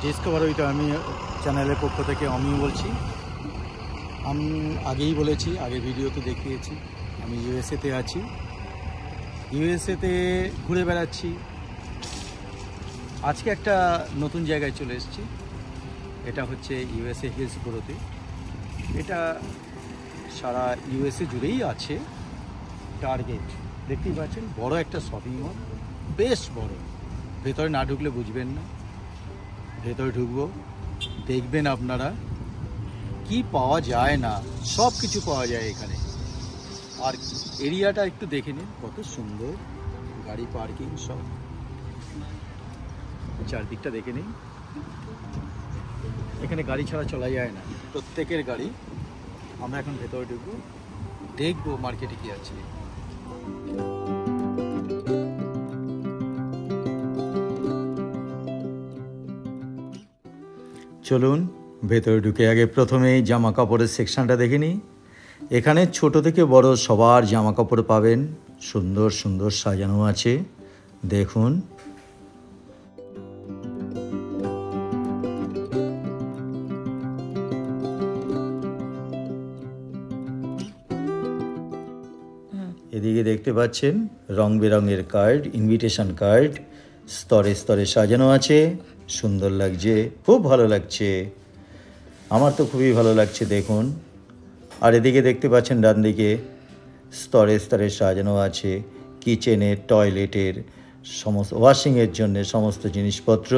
Discover with আমি চ্যানেলের পক্ষ থেকে আমি বলছি। আমি আগেই বলেছি, আগে ভিডিওতে দেখিয়েছি, আমি ইউএসএতে আছি। ইউএসএতে ঘুরে বেড়াচ্ছি। আজকে একটা নতুন জায়গায় চলে এসেছি। এটা হচ্ছে ইউএসএ হিলসবোরোতে। এটা সারা ইউএসএ জুড়েই আছে। টার্গেট দেখতেই পাচ্ছেন, বড় একটা শপিং মল, বেশ বড়। ভেতরে না ঢুকলে বুঝবেন না, ভেতরে ঢুকবো, দেখবেন আপনারা কি পাওয়া যায় না, সব কিছু পাওয়া যায় এখানে। আর এরিয়াটা একটু দেখে নিন, কত সুন্দর, গাড়ি পার্কিং সব, চারদিকটা দেখে নিন। এখানে গাড়ি ছাড়া চলা যায় না, প্রত্যেকের গাড়ি। আমরা এখন ভেতরে ঢুকবো, দেখবো মার্কেটে কি আছে। চলুন ভেতরে ঢুকে আগে প্রথমেই জামা কাপড়ের সেকশনটা দেখে নিই। এখানে ছোট থেকে বড় সবার জামা কাপড় পাবেন, সুন্দর সুন্দর সাজানো আছে, দেখুন। এদিকে দেখতে পাচ্ছেন রং বেরঙের কার্ড, ইনভিটেশন কার্ড, স্তরে স্তরে সাজানো আছে, সুন্দর লাগছে, খুব ভালো লাগছে, আমার তো খুবই ভালো লাগছে, দেখুন। আর এদিকে দেখতে পাচ্ছেন ডান দিকে স্তরে স্তরে সাজানো আছে কিচেনের, টয়লেটের, সমস্ত ওয়াশিংয়ের জন্য সমস্ত জিনিসপত্র।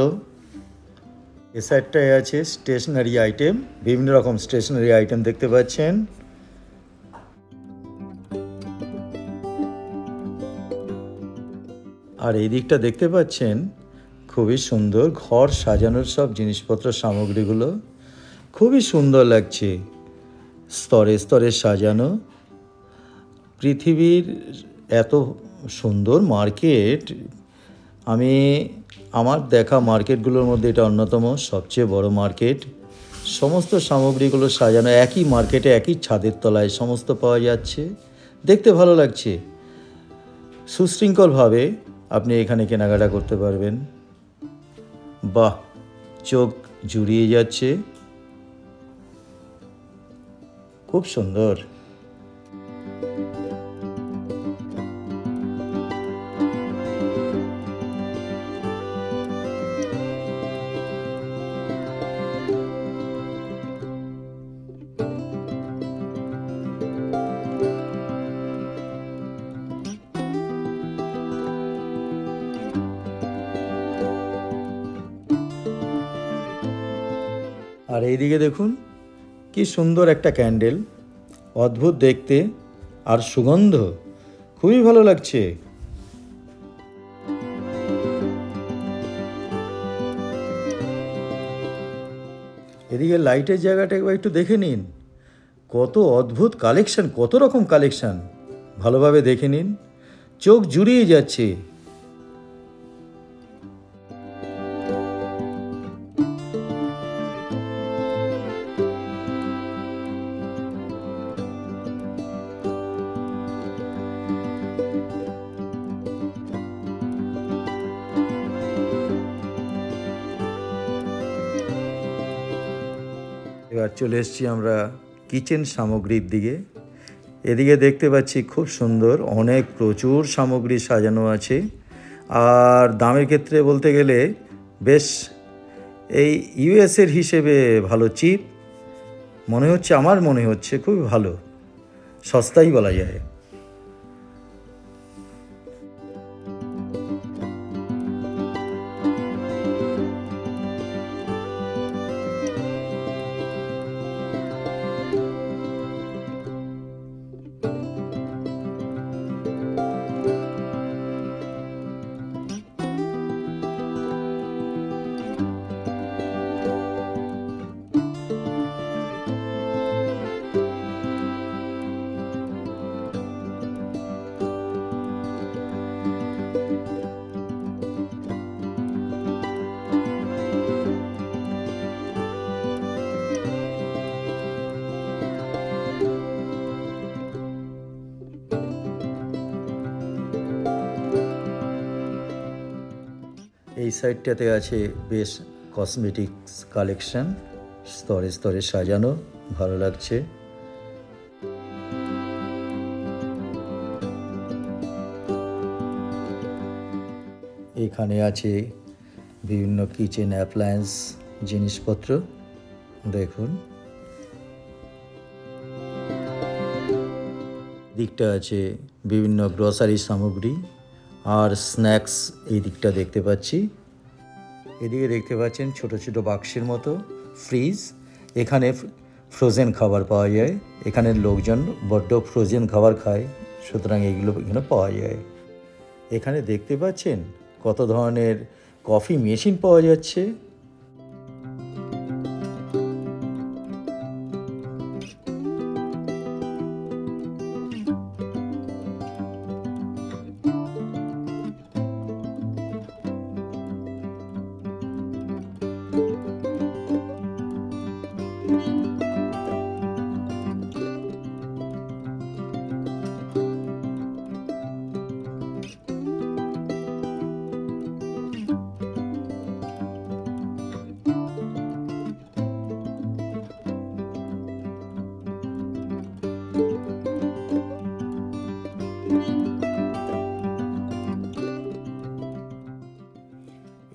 এ সাইডটায় আছে স্টেশনারি আইটেম, বিভিন্ন রকম স্টেশনারি আইটেম দেখতে পাচ্ছেন। আর এই দিকটা দেখতে পাচ্ছেন খুবই সুন্দর ঘর সাজানোর সব জিনিসপত্র, সামগ্রীগুলো খুবই সুন্দর লাগছে, স্তরে স্তরে সাজানো। পৃথিবীর এত সুন্দর মার্কেট, আমার দেখা মার্কেটগুলোর মধ্যে এটা অন্যতম, সবচেয়ে বড় মার্কেট। সমস্ত সামগ্রীগুলো সাজানো একই মার্কেটে, একই ছাদের তলায় সমস্ত পাওয়া যাচ্ছে, দেখতে ভালো লাগছে। সুশৃঙ্খলভাবে আপনি এখানে কেনাকাটা করতে পারবেন। বাহ, চোখ জুড়িয়ে যাচ্ছে, খুব সুন্দর। আর এইদিকে দেখুন কি সুন্দর একটা ক্যান্ডেল, অদ্ভুত দেখতে আর সুগন্ধ, খুবই ভালো লাগছে। এদিকে লাইটের জায়গাটা একটু দেখে নিন, কত অদ্ভুত কালেকশন, কত রকম কালেকশন, ভালোভাবে দেখে নিন, চোখ জুড়িয়ে যাচ্ছে। এবার চলে এসেছি আমরা কিচেন সামগ্রীর দিকে। এদিকে দেখতে পাচ্ছি খুব সুন্দর অনেক প্রচুর সামগ্রী সাজানো আছে। আর দামের ক্ষেত্রে বলতে গেলে বেশ এই ইউএসের হিসেবে ভালো চিপ মনে হচ্ছে, আমার মনে হচ্ছে খুবই ভালো, সস্তাই বলা যায়। এই সাইডটাতে আছে বেশ কসমেটিক্স কালেকশন, স্তরে স্তরে সাজানো, ভালো লাগছে। এখানে আছে বিভিন্ন কিচেন অ্যাপ্লায়েন্স জিনিসপত্র, দেখুন। দিকটা আছে বিভিন্ন গ্রসারি সামগ্রী আর স্ন্যাক্স, এই দিকটা দেখতে পাচ্ছি। এদিকে দেখতে পাচ্ছেন ছোট ছোট বাক্সের মতো ফ্রিজ, এখানে ফ্রোজেন খাবার পাওয়া যায়। এখানে লোকজন বড্ড ফ্রোজেন খাবার খায়, সুতরাং এগুলো এখানে পাওয়া যায়। এখানে দেখতে পাচ্ছেন কত ধরনের কফি মেশিন পাওয়া যাচ্ছে।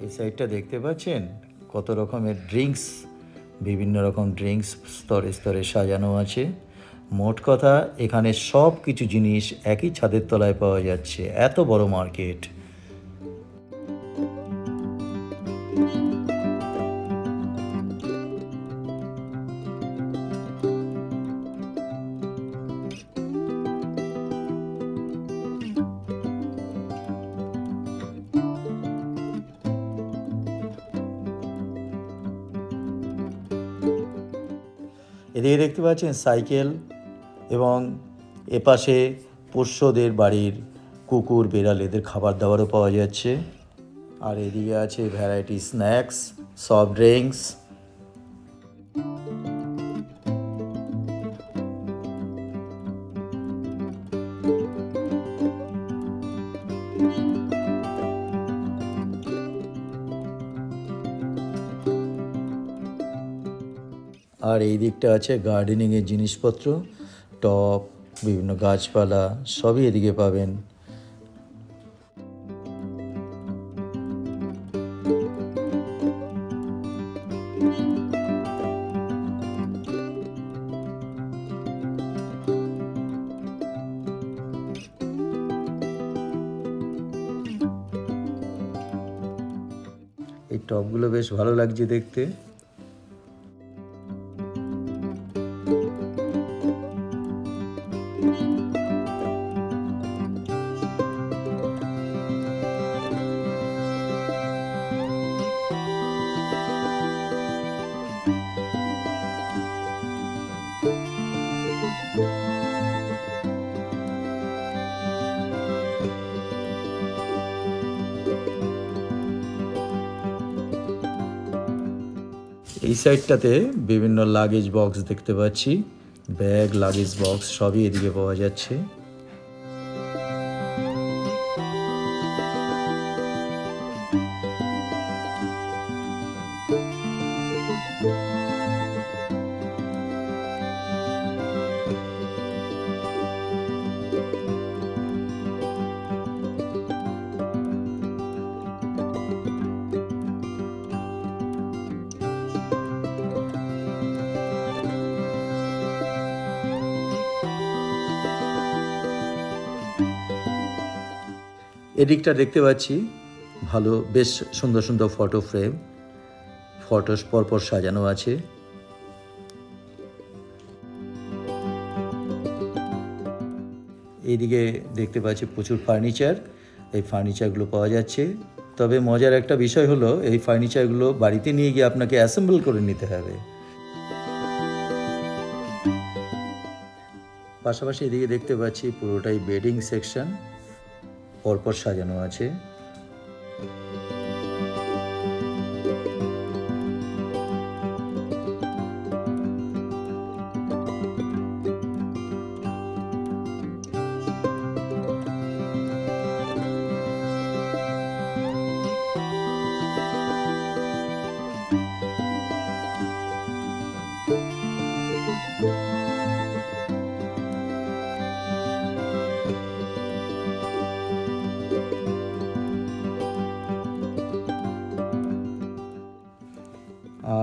এই সাইডটা দেখতে পাচ্ছেন কত রকমের ড্রিঙ্কস, বিভিন্ন রকম ড্রিঙ্কস স্তরে স্তরে সাজানো আছে। মোট কথা এখানে সব কিছু জিনিস একই ছাদের তলায় পাওয়া যাচ্ছে, এত বড় মার্কেট। এদিকে দেখতে পাচ্ছেন সাইকেল এবং এপাশে পোষ্যদের বাড়ির কুকুর বেড়াল এদের খাবার দাবারও পাওয়া যাচ্ছে। আর এদিকে আছে ভ্যারাইটি স্ন্যাক্স, সফট ড্রিঙ্কস। আর এই দিকটা আছে গার্ডেনিংয়ের জিনিসপত্র, টব, বিভিন্ন গাছপালা সবই এদিকে পাবেন। এই টবগুলো বেশ ভালো লাগছে দেখতে। এই সাইডটাতে বিভিন্ন লাগেজ বক্স দেখতে পাচ্ছি, ব্যাগ, লাগেজ বক্স সবই এদিকে পাওয়া যাচ্ছে। এদিকটা দেখতে পাচ্ছি ভালো, বেশ সুন্দর সুন্দর ফটো ফ্রেম, ফটো পরপর সাজানো আছে। এইদিকে দেখতে পাচ্ছি প্রচুর ফার্নিচার, এই ফার্নিচারগুলো পাওয়া যাচ্ছে। তবে মজার একটা বিষয় হলো এই ফার্নিচারগুলো বাড়িতে নিয়ে গিয়ে আপনাকে অ্যাসেম্বল করে নিতে হবে। পাশাপাশি এদিকে দেখতে পাচ্ছি পুরোটাই বেডিং সেকশন, পরপর সাজানো আছে।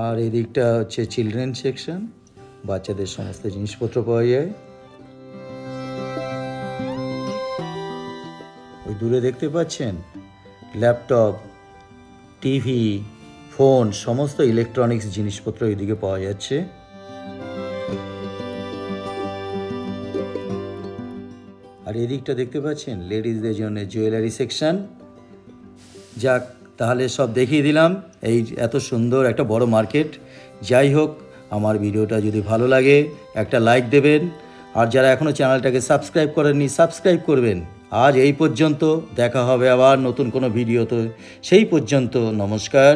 আর এদিকটা হচ্ছে চিলড্রেন সেকশন, বাচ্চাদের সমস্ত জিনিসপত্র পাওয়া যায়। ওই দূরে দেখতে পাচ্ছেন ল্যাপটপ, টিভি, ফোন, সমস্ত ইলেকট্রনিক্স জিনিসপত্র এদিকে পাওয়া যাচ্ছে। আর এদিকটা দেখতে পাচ্ছেন লেডিসদের জন্য জুয়েলারি সেকশন। যাক, তাহলে সব দেখিয়ে দিলাম। এই এত সুন্দর একটা বড় মার্কেট। যাই হোক, আমার ভিডিওটা যদি ভালো লাগে একটা লাইক দেবেন, আর যারা এখনও চ্যানেলটাকে সাবস্ক্রাইব করেননি সাবস্ক্রাইব করবেন। আজ এই পর্যন্ত, দেখা হবে আবার নতুন কোনো ভিডিওতে। সেই পর্যন্ত নমস্কার।